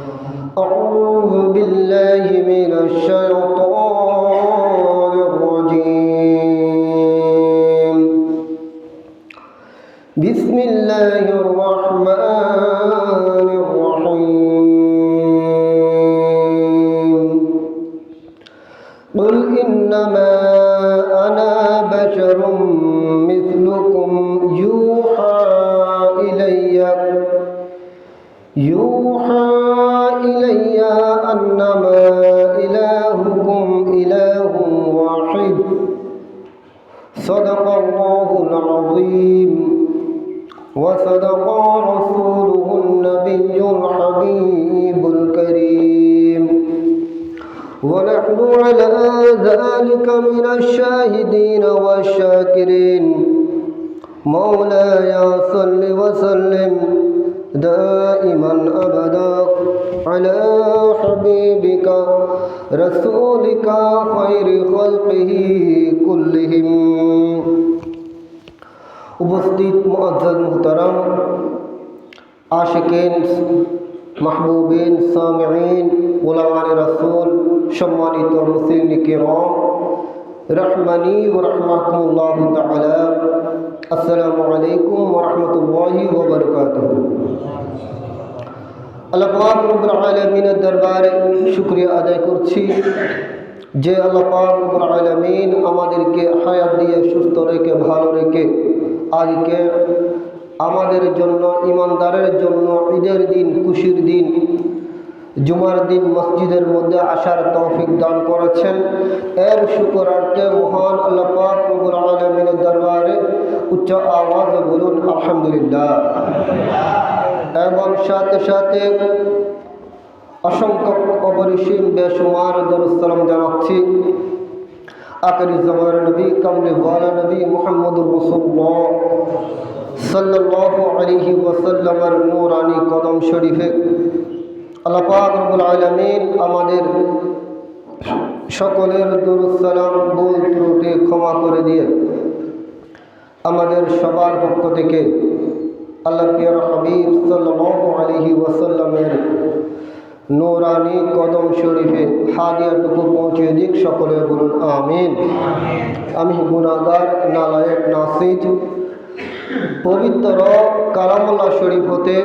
أعوذ بالله من الشيطان الرجيم. بسم الله الرحمن الرحيم. قل إنما أنا بشر مثلكم يوحى إلي أنما إلهكم إله واحد. صدق الله العظيم وصدق رسوله النبي الحبيب الكريم، ونحن على ذلك من الشاهدين والشاكرين. مولاي صل وسلم دائما أبدا على حبيبك رسولك خير خلقه كلهم. উপস্থিত মুআজ্জাজ মুহতারাম, আশিকিন, মাহবুবিন, সামিঈন, উলামায়ে রাসূল, সম্মানিত মুসলিম কিরাম, রহমানি ওয়া রাহমাকুমুল্লাহু তাআলা, আসসালামু আলাইকুম ওয়া রাহমাতুল্লাহি ওয়া বারাকাতুহু। আল্লাহ পাক রব্বুল আলামিনের দরবারে শুকরিয়া আদায় করছি যে আল্লাহ পাক রব্বুল আলামিন আমাদেরকে হায়াত দিয়ে সুস্থ রেখে ভালো রেখে আজকে আমাদের জন্য, ইমানদারের জন্য ঈদের দিন, খুশির দিন, জুমার দিন মসজিদের মধ্যে আসার তৌফিক দান করেছেন। এর শুকরার্থে মহান আল্লাহ পাক রব্বুল আলামিনের দরবারে উচ্চ আওয়াজে বলুন আলহামদুলিল্লাহ। এবং সাথে সাথে অসংখ্য অপরিসীম বেশুমার দরুদ সালাম জানাচ্ছি আখির জামানার নবী, কামলি ওয়ালা নবী মুহাম্মদুর রাসূলুল্লাহ সাল্লাল্লাহু আলাইহি ওয়াসাল্লামের নূরানি কদম শরীফে। আল্লাহ পাক রব্বুল আলামিন আমাদের সকলের দরুদ সালাম ভুল ত্রুটি ক্ষমা করে দিয়ে আমাদের সবার পক্ষ থেকে আল্লাহর প্রিয় হাবিব সাল্লাল্লাহু আলাইহি ওয়াসাল্লামের নূরানি কদম শরীফে হাদিয়াটুকু পৌঁছে দিক। সকলে বলুন আমিন। আমি গুনাহগার, নালায়েক, নাসিজ পবিত্র কালামুল্লাহ শরীফ হতে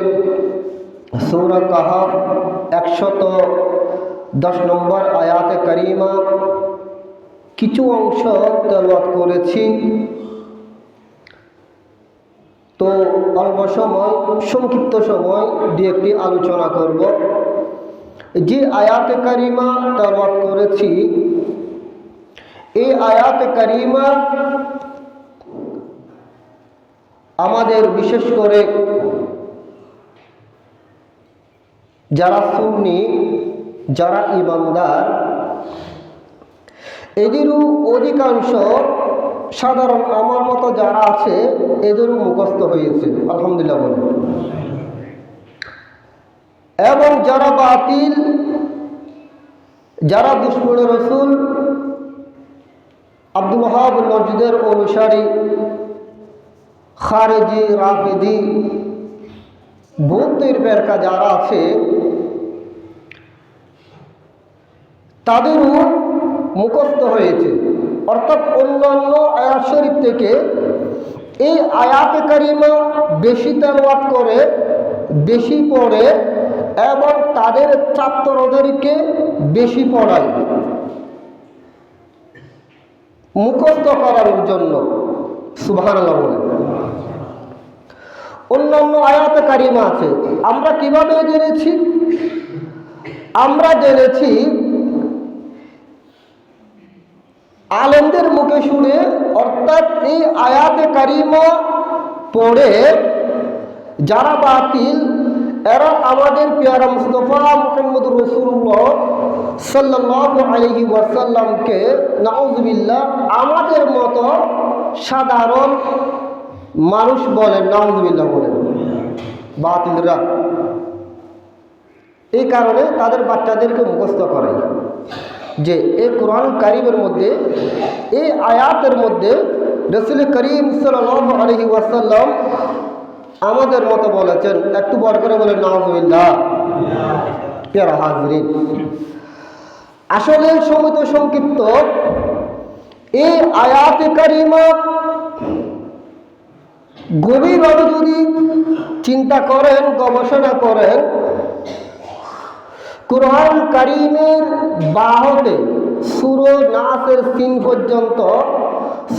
সূরা কাহাফ 110 নম্বর আয়াতে কারিমা কিছু অংশ তেলাওয়াত করেছি। তো অল্প সময়, সংক্ষিপ্ত সময় দিয়ে একটি আলোচনা করব। যে আয়াতে কারিমা তেলাওয়াত করেছি, এই আয়াতে কারিমা আমাদের বিশেষ করে যারা সুন্নি, যারা ইমানদার, এদেরও অধিকাংশ সাধারণ আমার মতো যারা আছে এদেরও মুখস্থ হয়েছে আলহামদুলিল্লাহ বলে। এবং যারা বাতিল, যারা দুশমনে রসুল, আব্দুল ওয়াহাব নজদের অনুসারী, খারেজি, রাফেজি, বৌদ্ধের বেরকা যারা আছে তাদেরও মুখস্থ হয়েছে। অর্থাৎ অন্যান্য আয়াত শরীফ থেকে এই আয়াতে কারিমা বেশি তেলাওয়াত করে, বেশি পড়ে এবং তাদের ছাত্রদেরকে বেশি পড়ায় মুখস্থ করার জন্য। সুবহানাল্লাহ বলে। অন্যান্য আয়াতে কারিমা আছে। আমরা কিভাবে জেনেছি? আমরা জেনেছি আলেমদের মুখে শুনে। অর্থাৎ এই আয়াতে কারিমা পড়ে যারা বাতিল, এরা আমাদের পেয়ারা মুস্তাফা মুহাম্মদুর রাসূলুল্লাহ সাল্লাল্লাহু আলাইহি ওয়াসাল্লামকে নাউযুবিল্লাহ আমাদের মতো সাধারণ মানুষ বলেন, নাউযুবিল্লাহ বলেন বাতিলরা। এই কারণে তাদের বাচ্চাদেরকে মুখস্থ করায় যে এই কোরআন কারীমের মধ্যে, এই আয়াতের মধ্যে রাসূল করিম সাল্লাল্লাহু আলাইহি ওয়াসাল্লাম আমাদের মতো বলেছেন। একটু বড় করে বলেন নাউযুবিল্লাহ। প্যারা হাজরিন, আসলে সময় সংক্ষিপ্ত এই আয়াতে কারিমা গভীরভাবে যদি চিন্তা করেন, গবেষণা করেন, কুরআন কারীমের 12তে সূরা নাসের 3 পর্যন্ত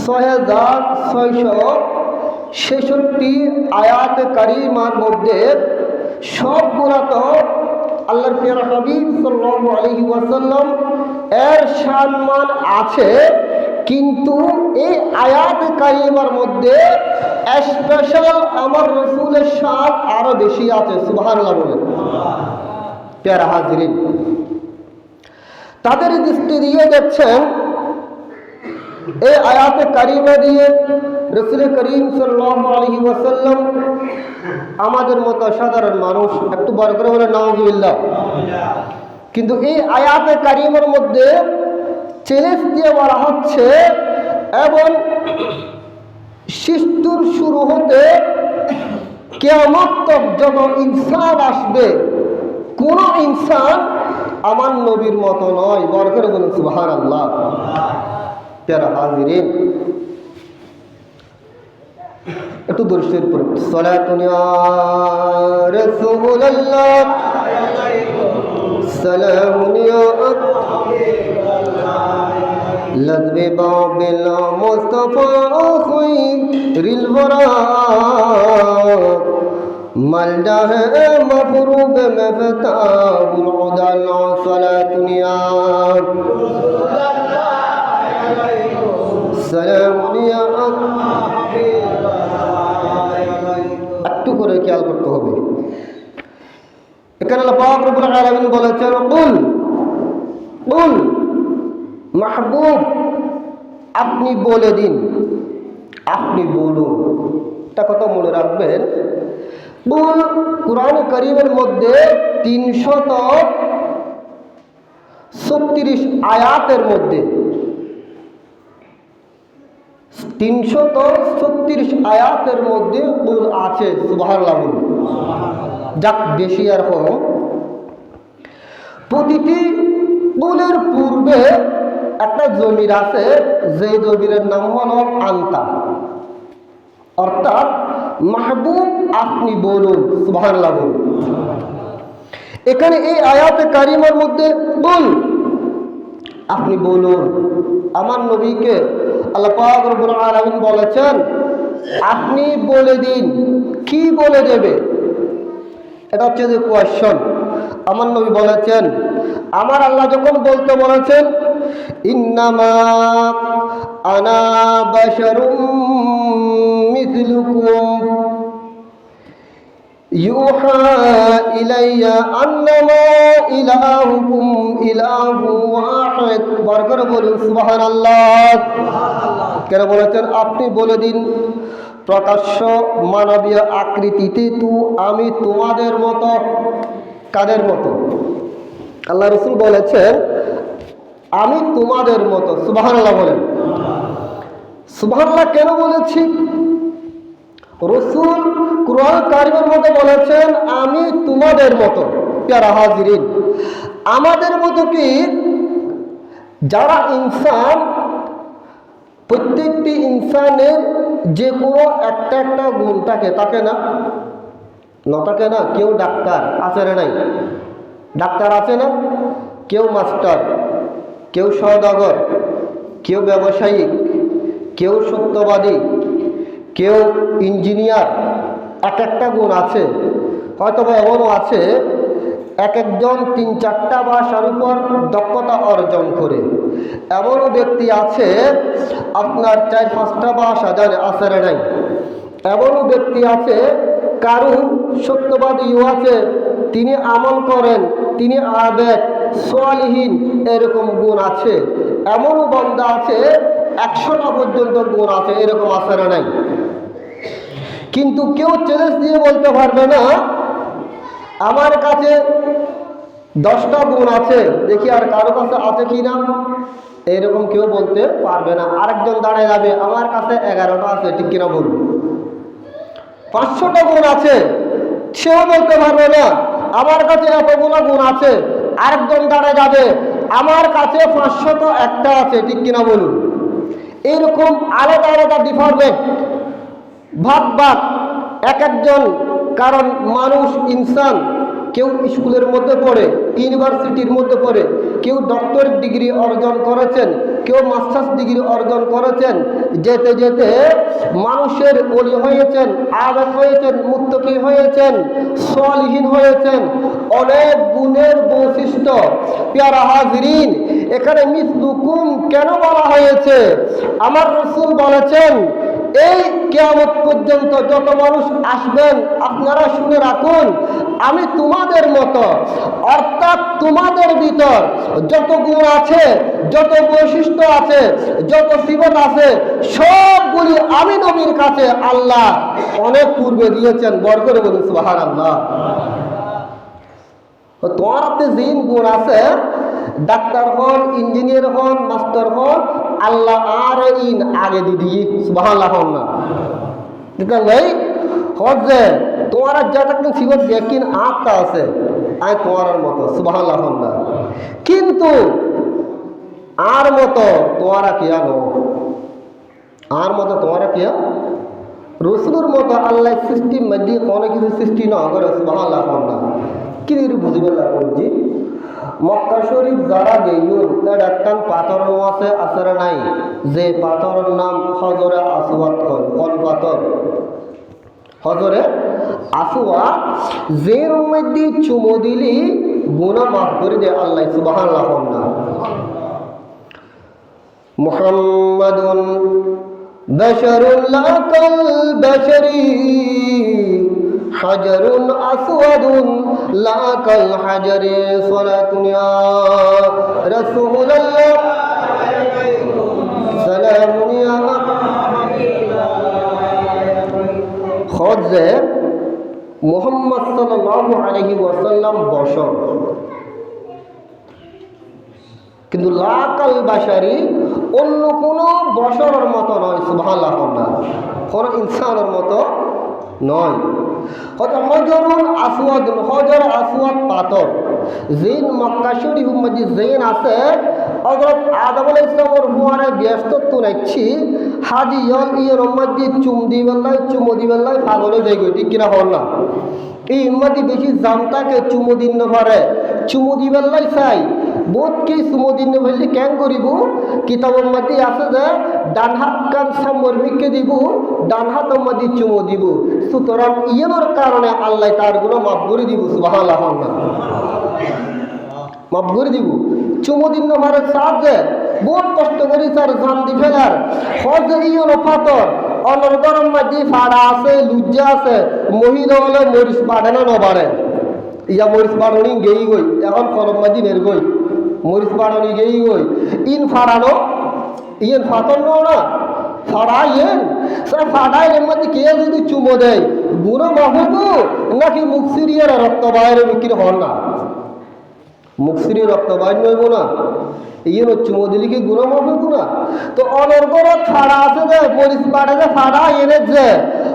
6666 আয়াতে কারিমার মধ্যে সবগুলা তো আল্লাহর প্রিয় হাবিব সাল্লাল্লাহু আলাইহি ওয়াসাল্লাম এর সম্মান আছে, কিন্তু এই আয়াত কারিমার মধ্যে স্পেশাল আমার রাসূলের শান আরো বেশি আছে। সুবহানাল্লাহ বলেন। প্যারা হাজরিন, তাদের দৃষ্টি দিয়ে দেখছেন এই আয়াতে কারিমা দিয়ে রাসূল করিম সাল্লাল্লাহু আলাইহি ওয়াসাল্লাম আমাদের মতো সাধারণ মানুষ, একটু বড় করে বলে নাউযুবিল্লাহ, কিন্তু এই আয়াতে কারিমার মধ্যে চ্যালেঞ্জ দিয়ে বলা হচ্ছে এবং সৃষ্টির শুরু হতে কিয়ামত তক যত ইনসান আসবে কোন ইনসান আমার নবীর মতো নয়। বড় করে বলুন সুবহানাল্লাহ। প্যারা হাজিরিন, একটু দরুদের পড়ে সালাতুন ইয়া রাসূলুল্লাহ সালামুন ইয়া লদবে বাবিল মুস্তাফা খৈরিল ওয়ারা মালদা হে মফরুব মফতাহুল উদাল সালাতুন ইয়া সালামুন ইয়া একটু করে খেয়াল করতে হবে। এখানে আল্লাহ পাক রব্বুল আলামিন বলেছেন কুল কুল মাহবুব, আপনি বলে দিন, আপনি বলুন। একটা কথা মনে রাখবেন, কুরআন কারীমের মধ্যে 336 আয়াতের মধ্যে 336 আয়াতের মধ্যে কুল আছে। সুবহানাল্লাহ। যাক, বেশি আর কম, প্রতিটি কুলের পূর্বে একটা জমির আছে, যে জমিরের নাম হলো আনতা, অর্থাৎ মাহবুব আপনি বলুন। সুবহানাল্লাহ বলুন। এখানে এই আয়াতে কারিমার মধ্যে বল আপনি বলুন, আমার নবীকে আল্লাহ পাক রব্বুল আলামিন বলেছেন আপনি বলে দিন। কি বলে দেবে? এটা হচ্ছে যে কোয়েশ্চন। আমার নবী বলেছেন, আমার আল্লাহ যখন বলতে বলেছেন ইন্নামা আনা বাশারুম মিথলুকুম ইউহা ইলাইয়া আন্নামা ইলাহুকুম ইলাহু ওয়াহিদ। বরকর বলুন সুবহানাল্লাহ। কেন বলেছেন আপনি বলে দিন, প্রকাশ্য মানবীয় আকৃতিতে তো আমি তোমাদের মতো। কাদের মতো? আল্লাহ রাসূল বলেছেন আমি তোমাদের মতো। সুবহানাল্লাহ বলেন। সুবহানাল্লাহ কেন বলেছি? রাসূল কুরআন কারীমের মধ্যে বলেছেন আমি তোমাদের মতো। প্যারা হাজিরিন, আমাদের মতো কি যারা ইনসান, প্রত্যেকটি ইনসানের যে কোনো একটা একটা গুণ থাকে, থাকে না? না থাকে না? কেউ ডাক্তার আছে না নাই? ডাক্তার আছে না? কেউ মাস্টার, কেউ সওদাগর, কেউ ব্যবসায়িক, কেউ সত্যবাদী, কেউ ইঞ্জিনিয়ার। এক একটা গুণ আছে। হয়তো বা এমনও আছে এক একজন 3-4টা ভাষার উপর দক্ষতা অর্জন করে। এমনও ব্যক্তি আছে আপনার 4-5টা ভাষা জানে, আছে না নাই? এমনও ব্যক্তি আছে কারো সত্যবাদীও আছে, তিনি আমল করেন, তিনি আবেদ সালিহিন, এরকম গুণ আছে। এমনও বান্দা আছে 100টা পর্যন্ত গুণ আছে, এরকম আছে না নাই? কিন্তু কেউ চ্যালেঞ্জ দিয়ে বলতে পারবে না আমার কাছে 10টা গুণ আছে, দেখি আর কারো কাছে আছে কি না, এরকম কেউ বলতে পারবে না। আরেকজন দাঁড়ায় যাবে আমার কাছে 11টা আছে, ঠিক কিনা বলুন? 500টা গুণ আছে, সেও বলতে পারবে না আমার কাছে এতগুলো গুণ আছে, আরেকজন দাঁড়ায় যাবে আমার কাছে 501টা আছে, ঠিক কিনা বলুন? এইরকম আলাদা আলাদা ডিপার্টমেন্ট, ভাগ ভাগ এক একজন। কারণ মানুষ ইনসান, কেউ স্কুলের মধ্যে পড়ে, ইউনিভার্সিটির মধ্যে পড়ে, কেউ ডক্টরেট ডিগ্রি অর্জন করেছেন, কেউ মাস্টার্স ডিগ্রি অর্জন করেছেন। যেতে যেতে মানুষের ওলি হয়েছেন, আবেদ হয়েছেন, মুত্তাকি হয়েছেন, সলিহীন হয়েছেন, অনেক গুণের বৈশিষ্ট্য। প্যারা হাজরিন, এখানে মিসলুকুম কেন বলা হয়েছে? আমার রাসূল বলেছেন, এই কিয়ামত পর্যন্ত যত মানুষ আসবেন আপনারা শুনে রাখুন, আমি তোমাদের মতো, অর্থাৎ তোমাদের ভিতর যত গুণ আছে, যত বৈশিষ্ট্য আছে, যত সিফত আছে, সবগুলি আমি নবীর কাছে আল্লাহ অনেক পূর্বে দিয়েছেন। বড় করে বলুন সুবহানাল্লাহ। তোমার হাতে জিন গুণ আছে, ডাক্তার হন, ইঞ্জিনিয়ার হন, মাস্টার হন, আল্লাহ আর ইন আগে দিদি সুবহানাল্লাহ হন না ভাই হজে তোমার যতক্ষণ সিবত দেখিন আত্মা আছে আয় তোমার মতো সুবহানাল্লাহ হন না, কিন্তু আর মতো তোমারা কিয়া নো, আর মতো তোমারা কিয়া রসুলের মতো আল্লাহ সৃষ্টির মধ্যে কোনো কিছু সৃষ্টি না করে সুবহানাল্লাহ হন না। কি বুঝবেন না বলছি, মক্কা শরীফ যারা গেইল তার একটা পাথর আছে আসরে নাই, যে পাথরের নাম হজরে আসওয়াদ। কোন পাথর? হজরে আসওয়াদ। যে মধ্যে চুমো দিলি গুনাহ মাফ করে দেয় আল্লাহ সুবহানাল্লাহ না। মুহাম্মাদুন বাশারুন লা কাল বাশারি হাজারুন আসওয়াদুন লা কাল হাজারি সালাতুন ইয়া রাসূলুল্লাহ সালামুন ইয়া খোঁজে মুহাম্মদ সাল্লাল্লাহু আলাইহি ওয়াসাল্লাম বশর, কিন্তু লা কাল বাশারি অন্য কোনো বশরের মতো নয় সুবহানাল্লাহ না, কোনো ইনসানের মতো নয়। হজরুল আসওয়াদ, হজর আসওয়াদ পাথর, জিন মক্কা শরীফ মধ্যে জিন আছে। হযরত আদম আলাইহিস সালামের পরে ব্যস্তত্ব নাইছি হাজি ইয়ল ইয়ের মধ্যে চুম দিবেলাই চুমো দিবেলাই পাগলে যাই গই, ঠিক কিনা হল না? এই মধ্যে বেশি জামটাকে চুমো দিন পারে, চুমো দিবেলাই চাই বোধ কি চুমো দিন বললে কেন করিব? কিতাবের মধ্যে আছে যে ডান হাত কান সামর্মিককে দিব, ডান হাতের মধ্যে চুমো দিব। সুতরাং ইয়ের কারণে আল্লাহ তার গুলো মাফ করে দিব সুবহানাল্লাহ না, মাফ করে দিব। চুমো দিন মারে সাহায্যে বহুত কষ্ট করি তার জান দি ফেলার হজ ইয়ের পাথর অনর্গরম মধ্যে ফাড়া আছে, লুজ্জা আছে। মহিলা হলে মরিচ বাড়ে না নবাড়ে, ইয়া মরিচ বাড়নি গেই গই, এখন কলম মাঝি নের গই মরিচ বাড়নি গেই গই। ইন ফাড়ানো ইয়েন ফাতন না ফাড়া ইয়েন সে ফাড়া এর মধ্যে কে যদি চুমো দেয় গুণো মাহবু নাকি মুখসিরিয়ার রক্ত বাইরে বিক্রি হন না, মুখসিরি রক্ত বাইর নইব না, ইয়েন চুমো দিলি কি গুণো মাহবু না? তো অনর্গরত ফাড়া আছে যে মরিচ বাড়ে যে ফাড়া এনে যে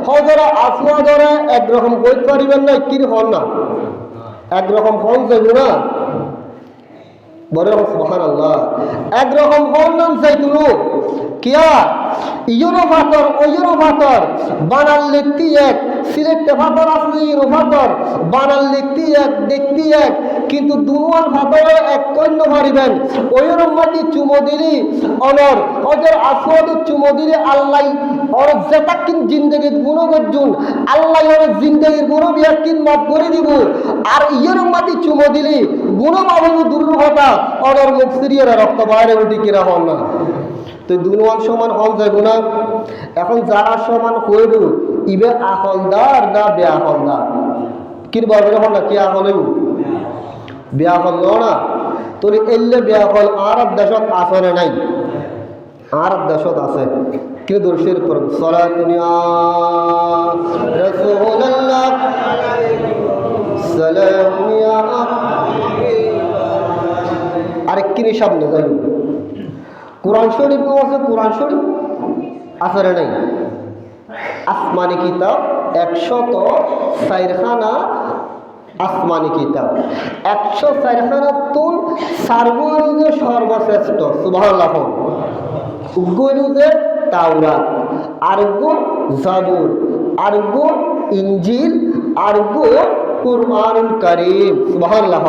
হজরা আসওয়া ধরে একরকম বই পারিবেন না, কিরি হন না, একরকম হন যাইব না। বড় সুবহানাল্লাহ, একরকম হন নাম যাইতুলু কিয়া ইয়েরো পাথর ওইয়েরো পাথর বানাল লিখতি এক, সিলেটে পাথর আছে ইয়েরো পাথর বানাল লিখতি এক, দেখতি এক, কিন্তু দুনুয়ার পাথরে এক কন্য পারিবেন। ওইয়ের মধ্যে চুমো দিলি অনর ওদের আসওয়াদ চুমো দিলি আল্লাহ ওর যেতাকিন জিন্দেগির গুণ গজ্জুন আল্লাহ ওর জিন্দেগির গুণ বিয়াকিন মাফ করে দিব। আর ইয়ের মধ্যে চুমো দিলি গুণ মাহবু দুর্রহতা অনর মুখ সিরিয়ার রক্ত বাইরে উঠি কিরা হন না। তো দুনুয়ান সমান হন যাইব না। এখন যারা সমান হইব ইবে আহলদার না বেয়া হলদার, কি বলবেন হল না কি আহল বেয়া হল না? তোর এলে বেয়া হল আরব দেশত আসরে নাই, আরব দেশত আছে। কি দর্শের করুন সালাতুনিয়া রাসূলুল্লাহ সালামিয়া আরেক কিনি সামনে যাই। কোরআন শরীফ আছে, কোরআন শরীফ আসরে নাই। আসমানি কিতাব 104খানা আসমানি কিতাব 104খানা তুল সার্বজনীন সর্বশ্রেষ্ঠ সুবহানাল্লাহ। উগ্গলুজে তাওরাত, আরগো জাবুর, আরগো ইনজিল, আরগো কুরআনুল কারীম সুবহানাল্লাহ।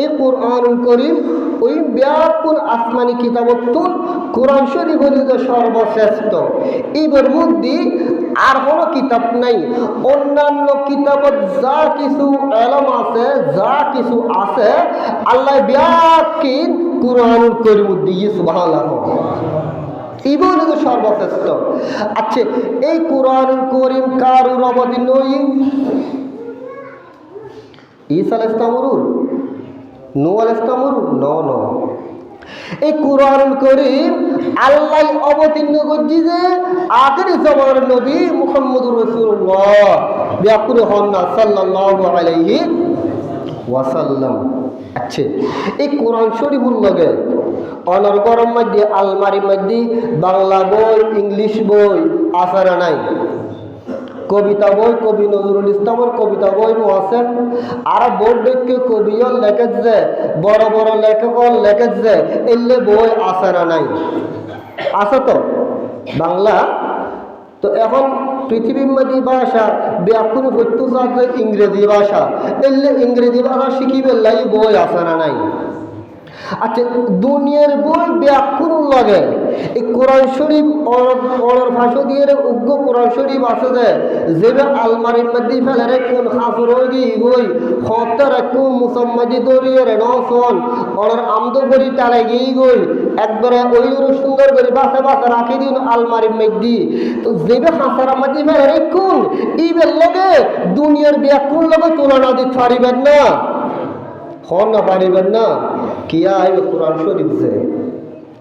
এই কুরআনুল কারীম ওই ব্যাপক আসমানি কিতাবতুন কোরআন শরীফ হইল সর্বশ্রেষ্ঠ। এর মধ্যে আর কোনো কিতাব নাই। অন্যান্য কিতাবত যা কিছু এলম আছে, যা কিছু আছে, আল্লাহ ব্যাপক কুরআনুল কারীম দিয়ে সুবহানাল্লাহ। ইবন হলো সর্বশ্রেষ্ঠ। আচ্ছা, এই কুরআনুল কারীম কারুর অবতীর্ণ ঈসা আলাইহিস সালামুর, নূহ আলাইহিস সালামুর ন। এই কুরআনুল কারীম আল্লাহ অবতীর্ণ করছি যে আখির জামানার নবী মুহাম্মদুর রাসূলুল্লাহ বিয়াকুল হন্না সাল্লাল্লাহু আলাইহি ওয়াসাল্লাম। আচ্ছা, এই কোরআন শরীফুল লগে অনর্গরম মধ্যে আলমারির মধ্যে বাংলা বই, ইংলিশ বই আসারা নাই। কবিতা বই কবি নজরুল ইসলামের কবিতা বই আছে। আর বোর্ড দেখে কবিও লেখেছে, বড় বড় লেখক লেখেছে, এলে বই আসারা নাই। আছে তো বাংলা। তো এখন পৃথিবীর মধ্যে ভাষা ব্যাকুল হইতে চাচ্ছে ইংরেজি ভাষা, এলে ইংরেজি ভাষা শিখিবে লাই বই আসারা নাই। আচ্ছা, দুনিয়ার বই ব্যাকুল লাগে এই কোরআন শরীফ অনর ভাষা দিয়ে উগ্র কোরআন শরীফ আছে যে আলমারির মধ্যে ফেলে রে কোন হাফর গিয়ে বই হতার কোন মুসম্মাদি দরিয়ে রে নসন অনর আমদো করি তালে গিয়ে গই একবারে ওই সুন্দর করে বাসা বাসা রাখি দিন আলমারির মধ্যে। তো যেবে হাসার মধ্যে ফেলে রে কোন ইবের লগে দুনিয়ার ব্যাকুল লগে তুলনা দিতে পারিবেন না, হন না পারিবেন না। কিয়া আইবে কোরআন শরীফ যে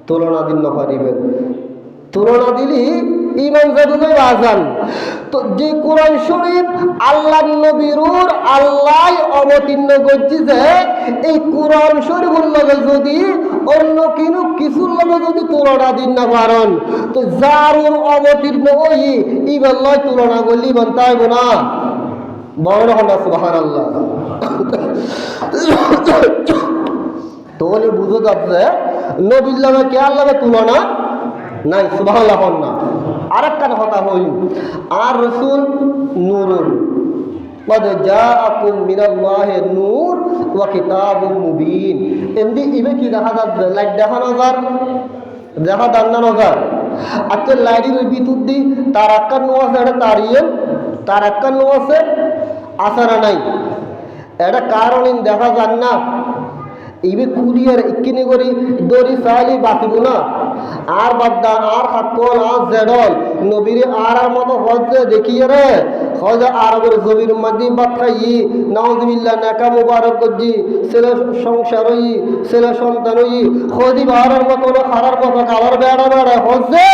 তুলনা দিন না পারিবেন। তুলনা দিলি ইমান জাদুকে আজান। তো যে কোরআন শরীফ আল্লাহ নবীর আল্লাহ অবতীর্ণ করছি যে এই কোরআন শরীফের লগে যদি অন্য কিছুর লগে যদি তুলনা দিন না পারেন, তো যার অবতীর্ণ ওই ইবার লয় তুলনা করলি ইমান তাইব না। বড় হন সুবহানাল্লাহ। তাহলে বুঝো যাচ্ছে নবীর লগে কে আল্লাহকে তুলনা নাই সুবহানাল্লাহ না। আরেকটা কথা হইল আর রাসূল নূরুন قد جاءكم من الله نور وكتاب مبين। এমনি ইবে কি দেখা যাচ্ছে লাইট দেখানো যার দেখা দান্না নজার। আচ্ছা, লাইটের ভিতর দি তার একটা নো আছে, এটা তারিয়েন তার একটা নো আছে আসারা নাই। এটা কারণ দেখা যান না। ইবে কুলিয়ার ইকিনি করি দড়ি চাইলি বাঁচিব না। আর বাদ্দান আর হাতল আর জেডল নবীর আর মতো হজে দেখিয়ে রে হজ আরবের জমির মধ্যে বাথাই নাউজুবিল্লাহ নাকা মুবারক গজি ছেলে সংসার হই ছেলে সন্তান হই হজি বাহারের মতো হারার মতো কালার বেড়া বেড়া হজে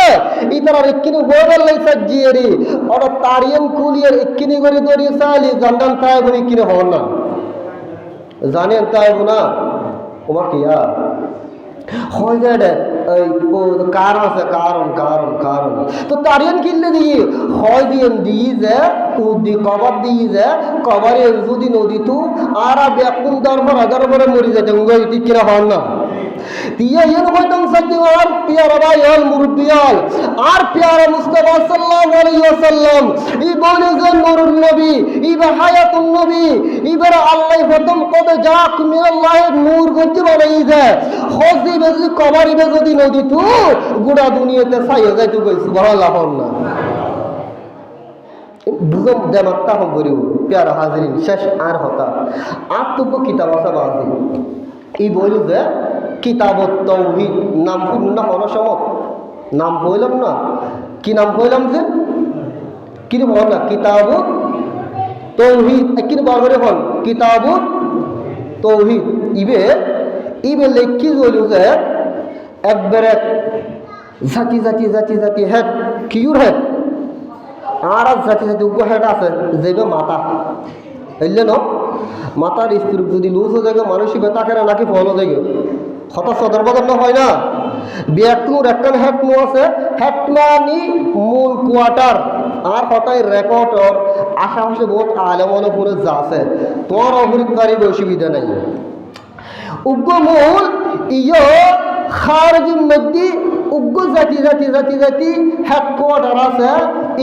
ইতার ইকিনি হয়ে গেল সাজিয়ে রে ওরা তারিয়ান কুলিয়ার ইকিনি করে দড়ি চাইলি জানদান তাই বলে ইকিনি হন না জানেন তাই না ওমা কিয়া হয় যায় কারণ আছে কারণ কারণ কারণ। তো তারিয়ান কিনলে দিয়ে হয় দিয়েন দিয়ে যে উদ্দি কবার দিয়ে যে কবারে যদি নদী তু আর ব্যাকুন দরবার আগার পরে মরি যেতে ঠিক কিনা হন না দিয়ে এর হয়তো সত্যি আর পিয়ারা ভাই হল মুরব্বিয়াল আর পিয়ারা মুস্তাফা সাল্লাল্লাহু আলাইহি ওয়াসাল্লাম এই বলে যে নূরুন নবী ইবা হায়াতুন নবী ইবার আল্লাহ প্রথম কবে যাক মিনাল্লাহির নূর গতি বানাই যায় হজি বেজি কবারিবে যদি নদী তু গোটা দুনিয়াতে ছাইয়ে যাইতে কই সুবহানাল্লাহ না। বুঝম দেমাত্তা হম করিও পিয়ারা হাজিরিন শেষ আর হতা আত্মব কিতাব আছে বাজি এই বলি যে কিতাবত তাওহীদ নাম শুনুন না কোনো সময় নাম বললাম না কি নাম বললাম যে কি বল না কিতাবত তাওহীদ কি বলরে হল কিতাবত তাওহীদ ইবে ইবে লেখি বলি যে একবারে জাতি জাতি জাতি জাতি হেড কিউর হেড আর জাতি জাতি উগ্র হেড আছে যেবে মাথা এলে ন মাথার স্ত্রী যদি লুজ হয়ে যায় মানসিক তাকে নাকি ফল হয়ে যায় হঠাৎ সদর বদল হয় না। ব্যাকুর একটা হেডনো আছে হেডমানি মূল কোয়ার্টার আর হঠাৎ রেকর্ডর আশেপাশে বহুত আলেমন উপরে যা আছে তোমার অপরিকারী অসুবিধা নাই উগ্রমূল ইয় খারজির মধ্যে উগ্র জাতি জাতি জাতি জাতি হেডকোয়ার্টার আছে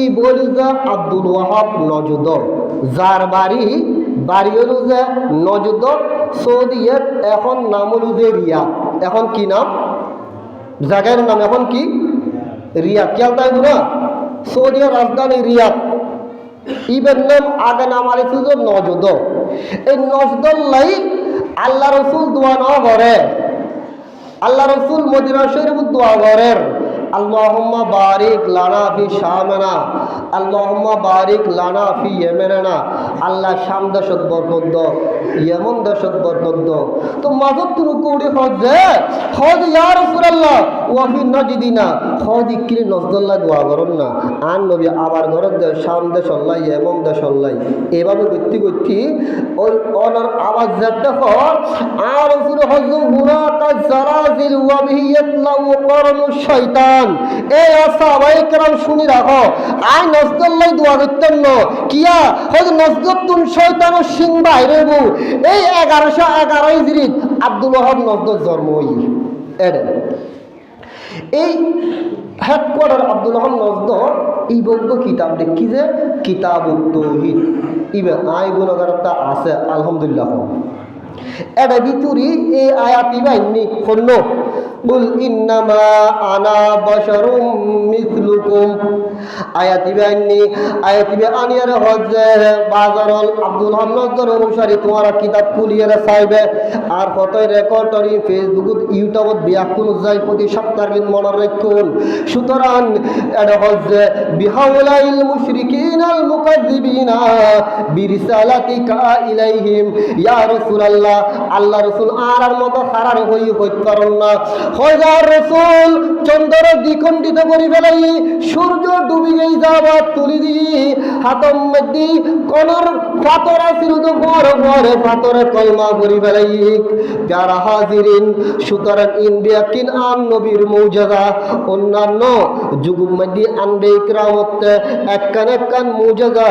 এই বলি যে আব্দুল ওয়াহাব নজদ যার বাড়ি হলো যে নজদ সৌদিয়াত এখন নাম হলো যে রিয়াদ এখন কি নাম জায়গার নাম এখন কি রিয়াদ খেয়াল তাই না সৌদিয়ার রাজধানী রিয়াদ ইবের নাম আগে নাম আলিছিল যে নজদ এই নজদর লাই আল্লাহ রসুল দোয়া ন করে আল্লাহ রসুল মদিনা শরীফ দোয়া করেন আল্লাহুম্মা বারিক লানা ফি শামনা আল্লাহুম্মা বারিক লানা ফি ইয়েমেনা আল্লাহ শাম দেশত বরকত দাও ইয়েমন দেশত বরকত দাও তো মাযত রুকুড়ি হজ ইয়া রাসূলুল্লাহ ওয়া ফি নাজদিনা হজ ইকলি নজদুল্লাহ দোয়া করেন না আন নবী আবার ঘরত দে শাম দেশ আল্লাহ ইয়েমন দেশ আল্লাহ এভাবে গতি গতি ওই অনর আওয়াজ যেতে হয় আর রাসূল হজ হুনাকা জারাজিল ওয়া বিহি ইয়াতলাউ করনু শয়তান এই সাহাবায়ে কেরাম শুনি রাখো আই নজদুল্লাহ দোয়া করতেন না কিয়া হজ নজদুন শয়তান ও সিং বাইরে বউ এই 1111 হিজরিত আব্দুল ওয়াহাব নজদ জন্ম হই এডে এই হেডকোয়ার্টার আব্দুল ওয়াহাব নজদ এই বঙ্গ কিতাব দেখি যে কিতাবুত তাওহীদ ইবে আই গুণগারতা আছে আলহামদুলিল্লাহ এটা ভিতরি এই আয়াত ইবাইনি হন্ন বুল ইন্নামা আনা বাশারুম মিসলুকুম আয়াত ইবাইনি আয়াত ইবে আনিয়ারে হজে বাজারল আব্দুল হামনজর অনুসারী তোমারা কিতাব খুলিয়ারে চাইবে আর কতই রেকর্ডরি ফেসবুকত ইউটিউবত বিয়াকুন যাই প্রতি সপ্তাহের দিন মনে রাখুন সুতরাং এটা হজে বিহাউলাইল মুশরিকিনাল মুকাজ্জিবিনা বিরিসালাতিকা ইলাইহিম ইয়া রাসূলুল্লাহ আল্লাহ রসুল আর মতো খারার হই করেন না হাজার রসুল চন্দ্র দ্বিখণ্ডিত করি ফেলাই সূর্য ডুবি গই যাবা তুলি দি হাতম মধ্যে কোনর পাথর আছিল তো পরে পাথরে কলমা করি ফেলাই যারা হাজিরিন সুতরাং ইন্ডিয়াকিন আন নবীর মুজিজা অন্যান্য যুগের মধ্যে আনবে ইকরামত একখান মুজিজা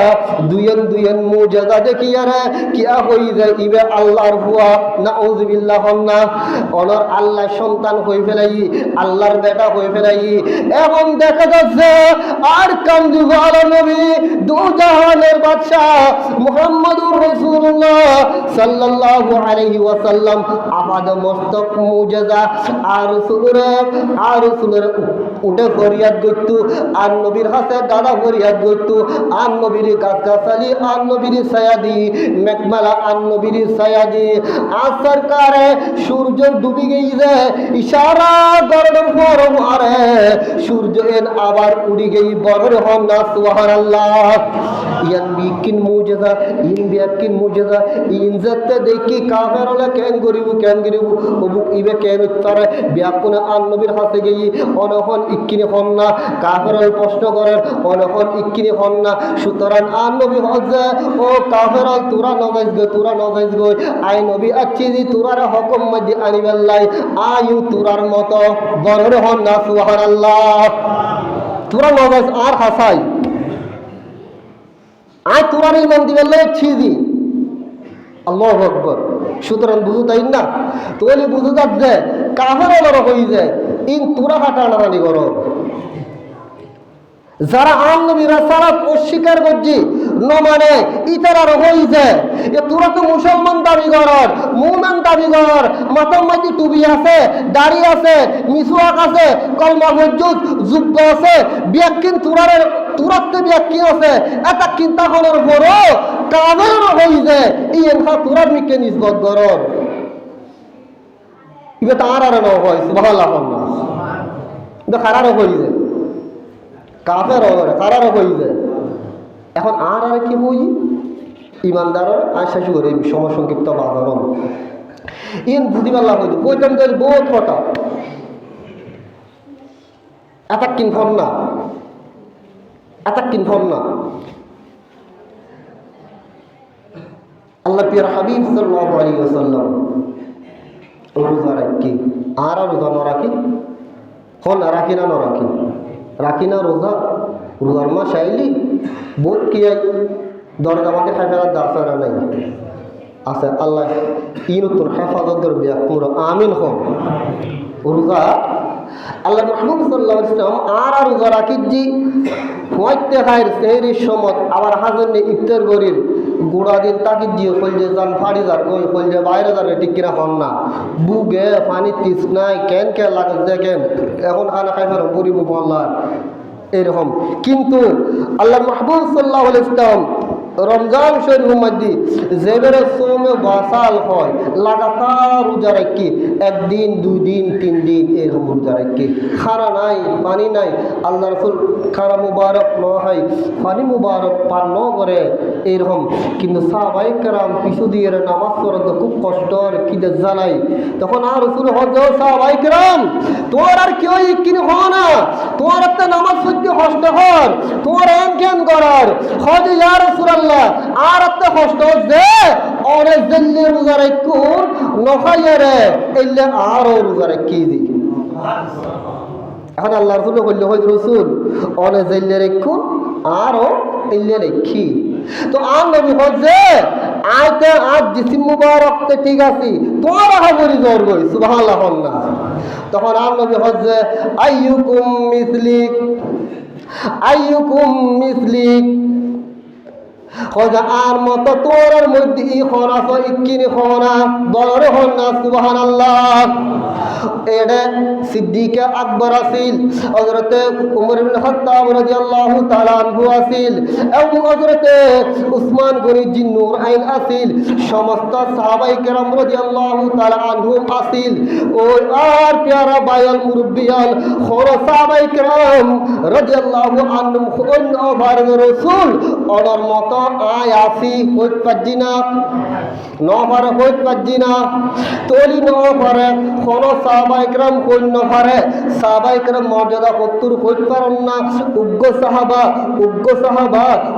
দুইয়েন মুজিজা দেখিয়ারে কিয়া হই যায় ইবে আল্লাহর হুয়া নাউযুবিল্লাহ না অনর আল্লাহ সন্তান হই ফেলাই আল্লাহর বেটা হই ফেলাই এবং দেখা যাচ্ছে আর কামদু আলা নবী দু জাহানের বাদশা মুহাম্মদুর রাসূলুল্লাহ সাল্লাল্লাহু আলাইহি ওয়াসাল্লাম আপাদ মস্তক মুজিজা আর রাসূলের উঠে ফরিয়াদ করতো আর নবীর হাতে দাদা ফরিয়াদ করতো আর নবীর গাছগাছালি আর নবীর সায়াদি মেঘমালা আর নবীর সায়াদি আর সরকারে সূর্য ডুবি গেছে ইশারা গরডর পর মারে সূর্য এন আবার উড়ি গই বড় হন না সুবহানাল্লাহ ইয়ান বিকিন মুজিজা ইন বিকিন মুজিজা ইন জাতে দেখি কাফেরলা কেন গরিব ওবুক ইবে কেন উত্তরে বিয়াকুন আর নবীর হাতে গই অনহন ইকিনি হন না কাফেরল প্রশ্ন করেন অনহন ইকিনি হন না সুতরাং আর নবী হজে ও কাফেরল তোরা নজাইজ গো আই নবী আচ্ছি দি তোরার হুকুম মধ্যে আনিবাল্লাই আয়ু তোরার মতো বড় হন না সুবহানাল্লাহ তোরা নজাইজ আর হাসাই আই তোরার ইমান দিবাল্লাই ছিদি আল্লাহু আকবার সুতরাং বুঝু তাই না তোলি বুঝু যাচ্ছে কাফেরল হই যায় ইন তোরা হাঁটানারানি করো যারা আম নবীর সালাত অস্বীকার করছি ন মানে ইতারার হই যায় এ তোরা তো মুসলমান দাবি কর মুমিন দাবি কর মাথার মধ্যে টুপি আছে দাড়ি আছে মিসওয়াক আছে কলমা মসজিদ যুদ্ধ আছে বিয়াকিন তোরাতে বিয়াকিন আছে এটা চিন্তা করার পরও কাবের হই যায় এই এনহা তোরা মিকে নিসবত কর ইবে তার আর ন হয় সুবহানাল্লাহ না খারাপ হই যায় কাফের হবে খারাপ হই যায় এখন আর কি বই ইমানদার আশা করে সময় সংক্ষিপ্ত বাজারণ ইন বুঝিবাল্লাহ হইল কইতাম যে বহুত কথা এতাকিন ফোন না আল্লাহ পিয়ার হাবিব সাল্লাল্লাহু আলাইহি ওয়াসাল্লাম রোজা রাখি আর রোজা না রাখি হন রাখি না রাখি না রোজার মাস আইলি বোধ কি দরজা মধ্যে হেফাজত আছে না নাই? আছে। আল্লাহ ই নতুন হেফাজত করবে পুরো আমিন হন। রোজা আল্লাহ মাহমুদ সাল্লাল্লাহু আলাইহি ওয়াসাল্লাম আর রোজা রাখিজি হইতে খায়ের সেহরির সমত আবার হাজর ইফতার করির গোড়া দিন তাকি দিয়ে কইলে জান ফাড়ি যার কই কইলে বাইরে যাবে ঠিক কিনা হন না বুগে পানি তৃষ্ণায় কেন কে লাগে দেখেন এখন খানা খাইবার পরিব আল্লাহ এরকম। কিন্তু আল্লাহ মাহবুব সাল্লাল্লাহু আলাইহি ওয়াসাল্লাম রমজান শরীফের মধ্যে যেবারে সোমে বাসাল হয় লাগাতার রোজা রাখি, একদিন দুই দিন তিন দিন এরকম রোজা রাখি, খানা নাই পানি নাই, আল্লাহ রাসূল খানা মুবারক ন হয় পানি মুবারক পান ন করে এরকম। কিন্তু সাহাবায়ে কেরাম পিছু দিয়ে নামাজ পড়তে খুব কষ্টর খিদে জ্বালাই, তখন আর রাসূল হজ সাহাবায়ে কেরাম তোমার আর কেউ কিনে হয় না, তোমার একটা নামাজ পড়তে কষ্ট হয়, তোমার এম কেন করার হজ ইয়া রাসূলুল্লাহ আর একটা কষ্ট যে অনেক জেলে রোজা রাখুন নখাইয়ারে এলে আরো রোজা রাখি দি। এখন আল্লাহ রাসূল বলল হয় রাসূল অনেক জেলে রাখুন আরো এলে রাখি। তো আর নবী হজে আইতে আজ জিসিম মুবারক তে ঠিক আছে তোমার হাবরি জোর গই সুবহানাল্লাহ না। তখন আর নবী হজে আইয়ুকুম মিসলিক আইয়ুকুম মিসলিক আর মতো তোর মধ্যে ই খন আছো ইকিনি খনা বড় হন না সুবহানাল্লাহ। এডে সিদ্দিক আকবর আসিল, হযরত উমর ইবনে খাত্তাব রাদিয়াল্লাহু তাআলা আনহু আসিল এবং হযরত উসমান গনি জিন্নুর আইন আসিল, সমস্ত সাহাবায়ে কেরাম রাদিয়াল্লাহু তাআলা আনহুম আসিল। ওই আর প্যারা বায়াল মুরব্বিয়াল খোর সাহাবায়ে কেরাম রাদিয়াল্লাহু আনহুম খুন ওভার রাসূল অর্ডার মতো আয় আসি হইত পাজি না নভারে হইত পাজি না তলি নভারে কোন সাহাবায়ে কেরাম কই নভারে সাহাবায়ে কেরাম মর্যাদা কত্তুর হইত পারন না। উগ্র সাহাবা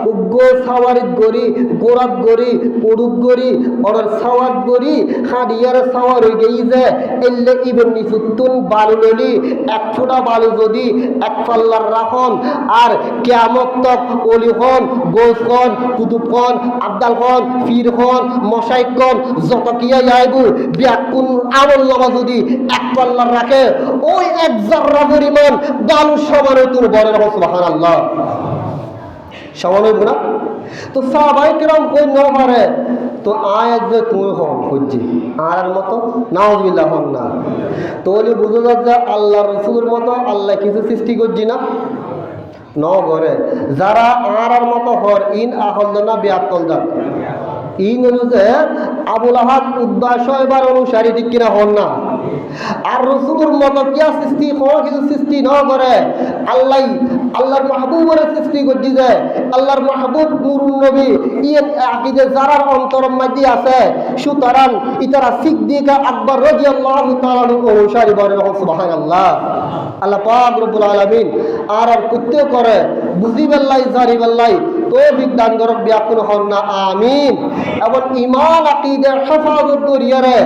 উগ্র সাওয়ারিত গরি গোরাত গরি উড়ুক গরি অর্ডার সাওয়াত গরি হাডিয়ার সাওয়ার হয়ে গেই যে এল্লে ইবন নিসুতুন বালু ললি এক ফোঁটা বালু যদি এক পাল্লার রাখন আর কিয়ামত তক ওলি হন গোস হন কুতুব খন আব্দাল খন পীর খন মশাইক খন যত কিয়া যাইবু ব্যাকুন আমল নামা যদি এক পাল্লার রাখে ওই এক জাররা পরিমাণ বালু সমান তোর বড় সুবহানাল্লাহ সমান হইব না। তো সাহাবায়ে কেরাম কই ন পারে তো আয়াত যে তুমি হন খুঁজছি আর মতো নাউজুবিল্লাহ হন না তোলে বুঝো যা আল্লাহ রাসূলের মতো আল্লাহ কিছু সৃষ্টি করছি না ন করে যারা আর মতো হর ইন আহল না বিয়াকল দান ইন হলো যে আবুল আহাদ উদ্বা শয়বার অনুসারী ঠিক কিনা হন না। আর রাসূলের মতো কিয়া সৃষ্টি কোনো কিছু সৃষ্টি ন করে আল্লাহ আল্লাহর মাহবুবের সৃষ্টি করছি যে আল্লাহর মাহবুব নূরুন নবী ইয়ে আকীদা যারা অন্তরের মধ্যে আছে সুতরাং ইতারা সিদ্দিক আকবর রাদিয়াল্লাহু তাআলা অনুসারী বলে সুবহানাল্লাহ। আল্লাহ পাক রব্বুল আলামিন আর করতে করে বুঝিবাল্লাই জারিবাল্লাই তৌফিক দান করুক ব্যাকুল হন না আমিন। এবং ঈমান আকীদার হেফাজত করিয়ারে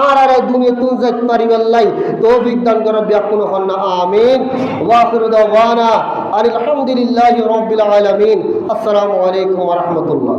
আর দুনিয়া তুন যাইতে পারিবাল্লাই তৌফিক দান করুক ব্যাকুল হন না আমিন। ওয়া আখিরু দাওয়ানা আলহামদুলিল্লাহি রাব্বিল আলামিন। আসসালামু আলাইকুম ওয়া রাহমাতুল্লাহ।